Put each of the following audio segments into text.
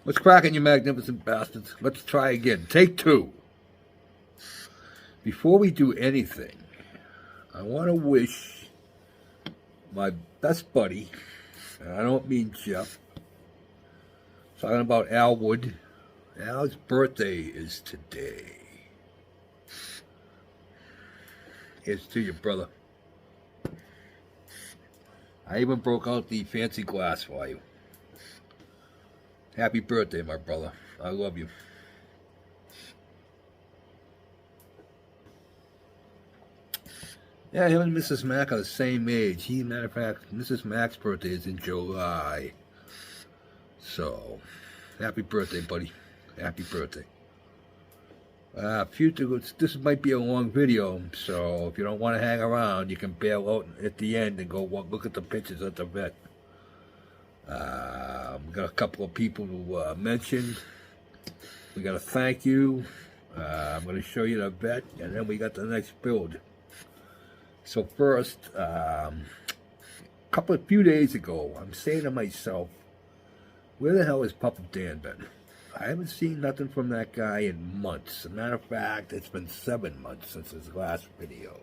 What's cracking, you magnificent bastards? Let's try again. Take two. Before we do anything, I want to wish my best buddy, and I don't mean Jeff, talking about Al Wood. Al's birthday is today. Here's to you, brother. I even broke out the fancy glass for you. Happy birthday, my brother. I love you. Yeah, him and Mrs. Mac are the same age. Matter of fact, Mrs. Mac's birthday is in July. So, happy birthday, buddy. Happy birthday. This might be a long video, so if you don't want to hang around, you can bail out at the end and go look at the pictures at the vet. We got a couple of people to mention. We got a thank you. I'm going to show you the vet, and then we got the next build. So first, few days ago, I'm saying to myself, where the hell has Papa Dan been? I haven't seen nothing from that guy in months. As a matter of fact, it's been 7 months since his last video.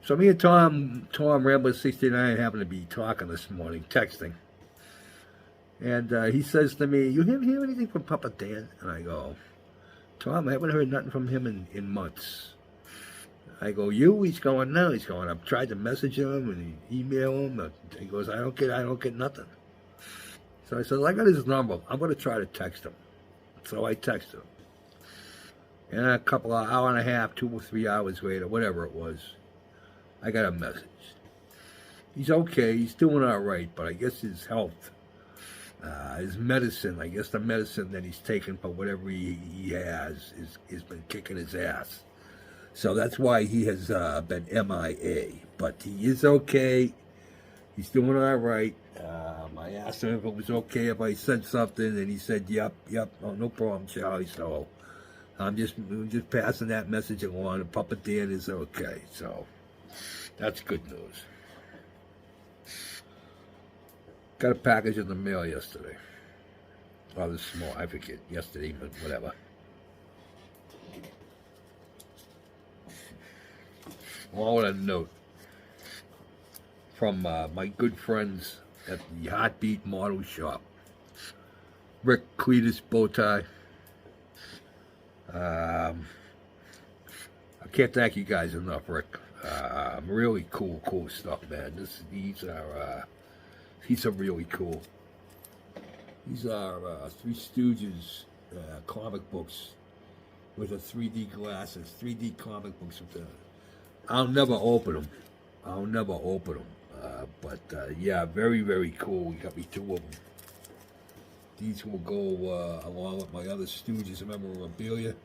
So me and Tom Rambler69 happened to be talking this morning, texting. And he says to me, you haven't heard anything from Papa Dan? And I go, Tom, I haven't heard nothing from him in months. I go, you? He's going, no. He's going, I've tried to message him and email him. He goes, I don't get nothing. So I said, I got his number. I'm going to try to text him. So I texted him. And a couple of hour and a half, 2 or 3 hours later, whatever it was, I got a message. He's okay. He's doing all right. But I guess his health, his medicine, I guess the medicine that he's taken for whatever he has been kicking his ass. So that's why he has been MIA. But he is okay. He's doing all right. I asked him if it was okay if I said something, and he said, yep, oh, no problem, Charlie. So I'm just passing that message along, and Papa Dan is okay. So that's good news. Got a package in the mail yesterday. Oh, this small, I forget, yesterday, but whatever. All with a note from my good friends at the Heartbeat Model Shop. Rick Cletus Bowtie. I can't thank you guys enough, Rick. Really cool stuff, man. These are really cool. These are Three Stooges comic books with the 3D glasses, 3D comic books with the. I'll never open them. But yeah, very, very cool. You got me 2 of them. These will go along with my other Stooges memorabilia.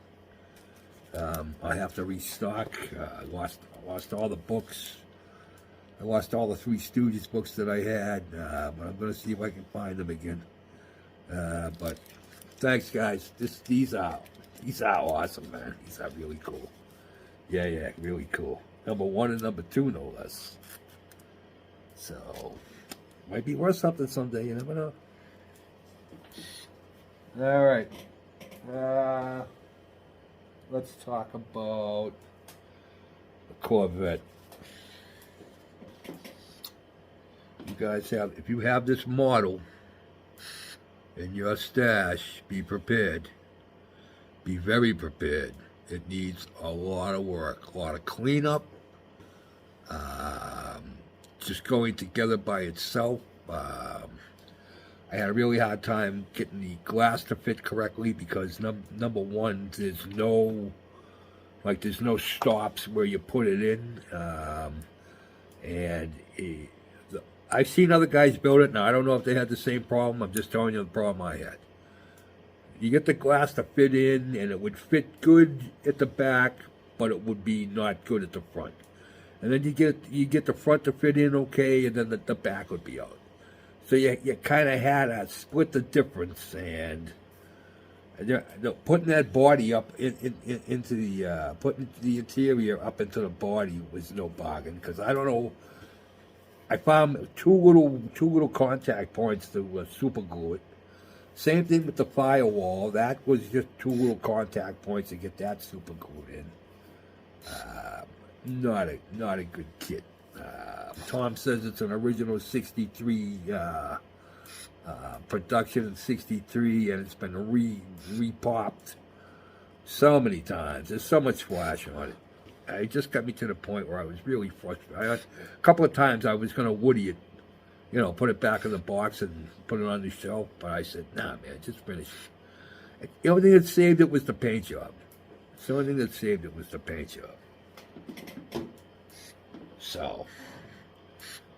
I have to restock. I lost all the books. I lost all the Three Stooges books that I had, but I'm going to see if I can find them again. But thanks, guys. These are awesome, man. These are really cool. Yeah, really cool. Number 1 and number 2, no less. So, might be worth something someday, you never know. Alright. Let's talk about the Corvette. You guys if you have this model in your stash, be prepared. Be very prepared. It needs a lot of work, a lot of cleanup. Just going together by itself. I had a really hard time getting the glass to fit correctly because number one, there's no stops where you put it in, I've seen other guys build it. Now I don't know if they had the same problem. I'm just telling you the problem I had. You get the glass to fit in, and it would fit good at the back, but it would be not good at the front. And then you get the front to fit in okay, and then the back would be out. So you kind of had to split the difference, and putting that body up into the putting the interior up into the body was no bargain, because I don't know. I found two little contact points to super glue it. Same thing with the firewall. That was just two little contact points to get that super glued in. Not a good kit. Tom says it's an original 63 production in 63, and it's been re-popped so many times. There's so much flash on it. It just got me to the point where I was really frustrated. A couple of times I was going to Woody it, put it back in the box and put it on the shelf, but I said, nah, man, just finish it. The only thing that saved it was the paint job. The only thing that saved it was the paint job. So,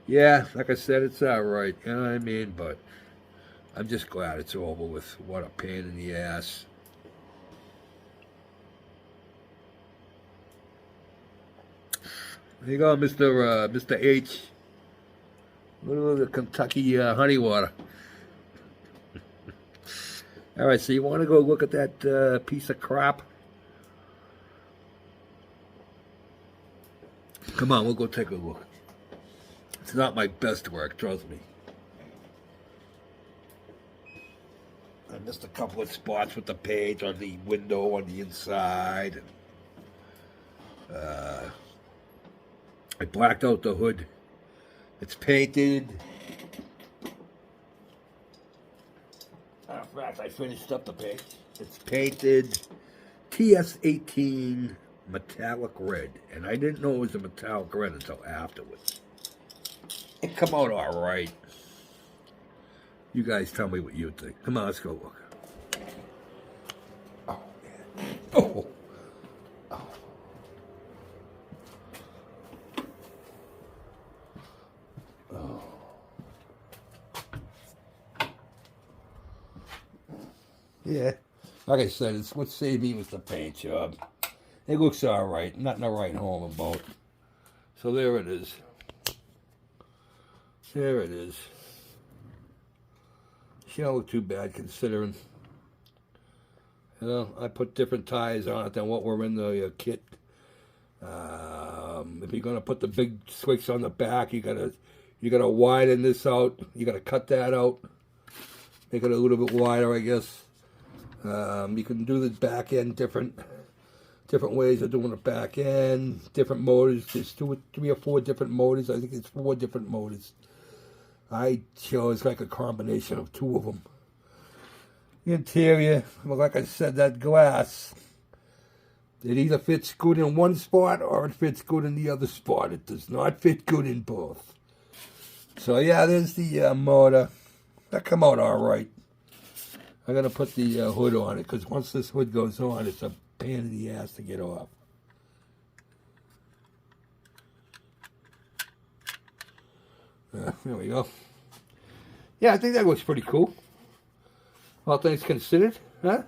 yeah, like I said, it's all right, you know what I mean? But I'm just glad it's over with. What a pain in the ass. There you go, Mr. H. A little of the Kentucky honey water. All right, so you want to go look at that piece of crap? Come on, we'll go take a look. It's not my best work, trust me. I missed a couple of spots with the page on the window on the inside. I blacked out the hood. It's painted. In fact, I finished up the paint. It's painted TS18 metallic red. And I didn't know it was a metallic red until afterwards. It come out all right. You guys tell me what you think. Come on, let's go look. Oh, man. Oh. Oh. Oh. Yeah. Like I said, it's what saved me was the paint job. It looks all right. Nothing to write home about. So there it is. There it is. She don't look too bad considering. I put different tires on it than what were in the kit. If you're gonna put the big switch on the back, you gotta widen this out. You gotta cut that out, make it a little bit wider, I guess. You can do the back end different ways of doing the back end. Different motors. There's 3 or 4 different motors. I think it's 4 different motors. I chose like a combination of 2 of them. The interior, well, like I said, that glass, it either fits good in one spot or it fits good in the other spot. It does not fit good in both. So yeah, there's the motor. That come out all right. I'm going to put the hood on it because once this hood goes on, it's a pain in the ass to get off. There we go. Yeah, I think that looks pretty cool. All things considered, huh?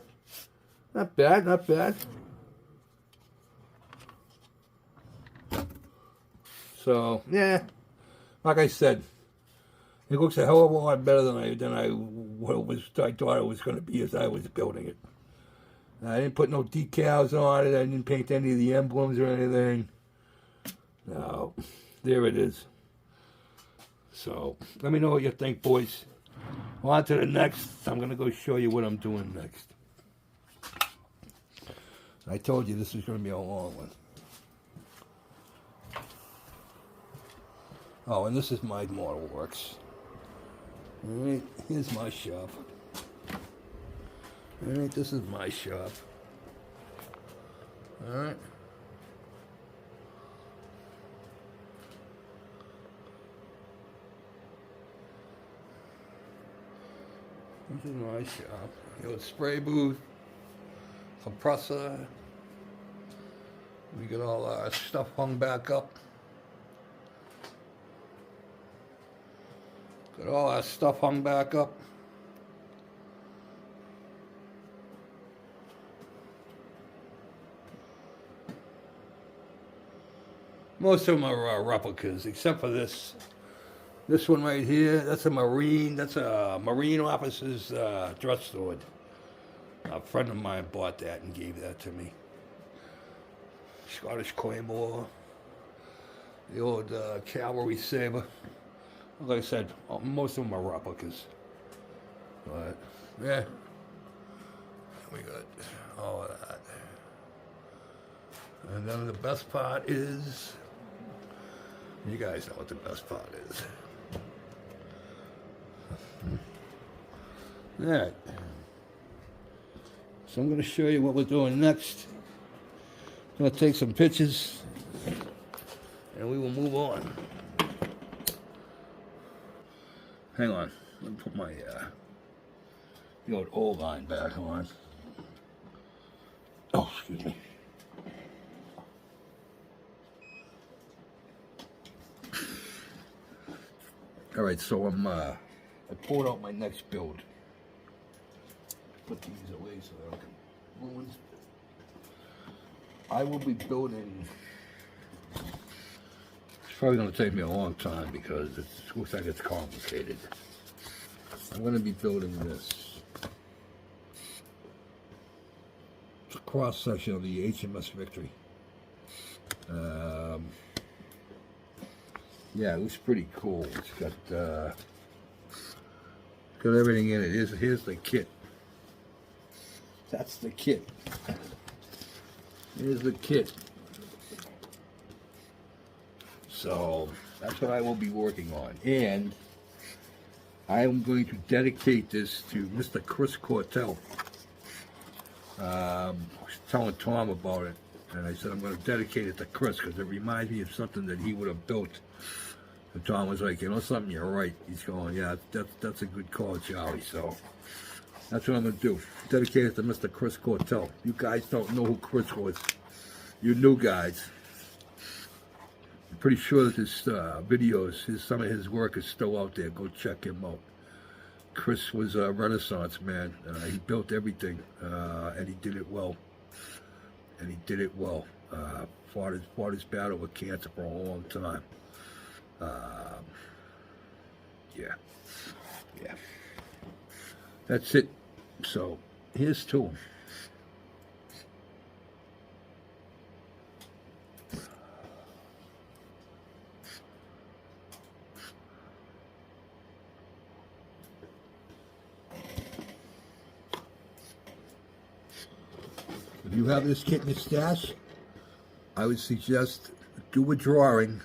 Not bad, not bad. So, yeah, like I said, it looks a hell of a lot better than I thought it was going to be as I was building it. I didn't put no decals on it. I didn't paint any of the emblems or anything. No, there it is. So, let me know what you think, boys. On to the next. I'm going to go show you what I'm doing next. I told you this was going to be a long one. Oh, and this is my model works. Alright, here's my shop. Alright, this is my shop. Alright. This is my shop. You got spray booth, compressor. We got all our stuff hung back up. Got all our stuff hung back up. Most of them are replicas, except for this. This one right here, that's a Marine officer's dress sword. A friend of mine bought that and gave that to me. Scottish Claymore. The old cavalry saber. Like I said, most of them are replicas. But yeah, we got all of that. And then the best part is, you guys know what the best part is. Alright. So I'm going to show you what we're doing next. I'm going to take some pictures and we will move on. Hang on. Let me put my the old O line back on. Oh, excuse me. All right, so I pulled out my next build. Put these away so they don't get ruined. I will be building. It's probably going to take me a long time because it looks like it's complicated. I'm going to be building this. It's a cross section of the HMS Victory. Yeah, it looks pretty cool. It's got everything in it. Here's the kit. That's the kit. Here's the kit. So that's what I will be working on, and I am going to dedicate this to Mr. Chris Cortell. I was telling Tom about it, and I said I'm going to dedicate it to Chris because it reminds me of something that he would have built. And Tom was like, you know something, you're right. He's going, yeah, that's a good call, Charlie. So that's what I'm going to do. Dedicate it to Mr. Chris Cortell. You guys don't know who Chris was. You new guys. I'm pretty sure that his videos, some of his work is still out there. Go check him out. Chris was a Renaissance man. He built everything, and he did it well. Fought his battle with cancer for a long time. Yeah. That's it. So here's to him. If you have this kit in your stash, I would suggest do a drawing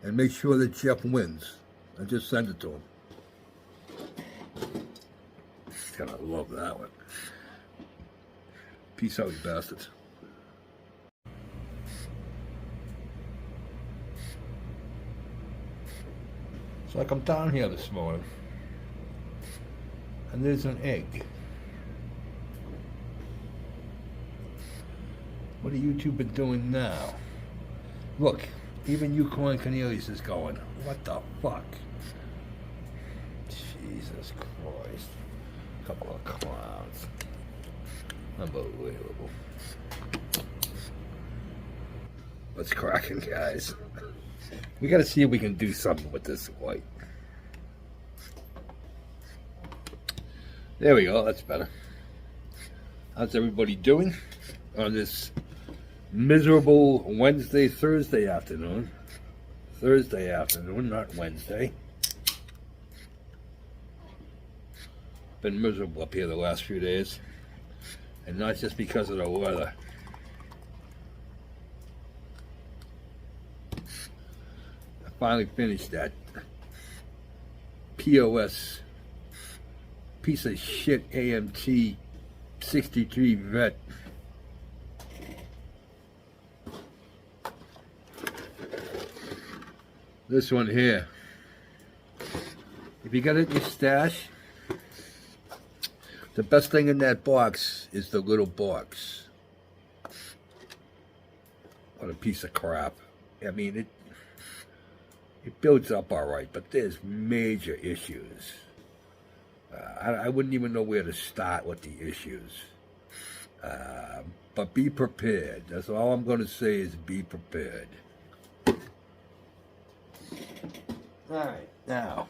and make sure that Jeff wins. And just send it to him. He's gonna love that one. Peace out, you bastards. So I come down here this morning, and there's an egg. What are you two been doing now? Look, even Yukon Cornelius is going, what the fuck? Jesus Christ. Couple of clowns. Unbelievable. What's cracking, guys? We gotta see if we can do something with this white. There we go, that's better. How's everybody doing on this miserable Thursday afternoon? Thursday afternoon, not Wednesday. Been miserable up here the last few days, and not just because of the weather. I finally finished that POS piece of shit AMT 63 Vet. This one here. If you got it in your stash, the best thing in that box is the little box. What a piece of crap. I mean, it builds up all right, but there's major issues. I wouldn't even know where to start with the issues. But be prepared. That's all I'm going to say is be prepared. All right, now,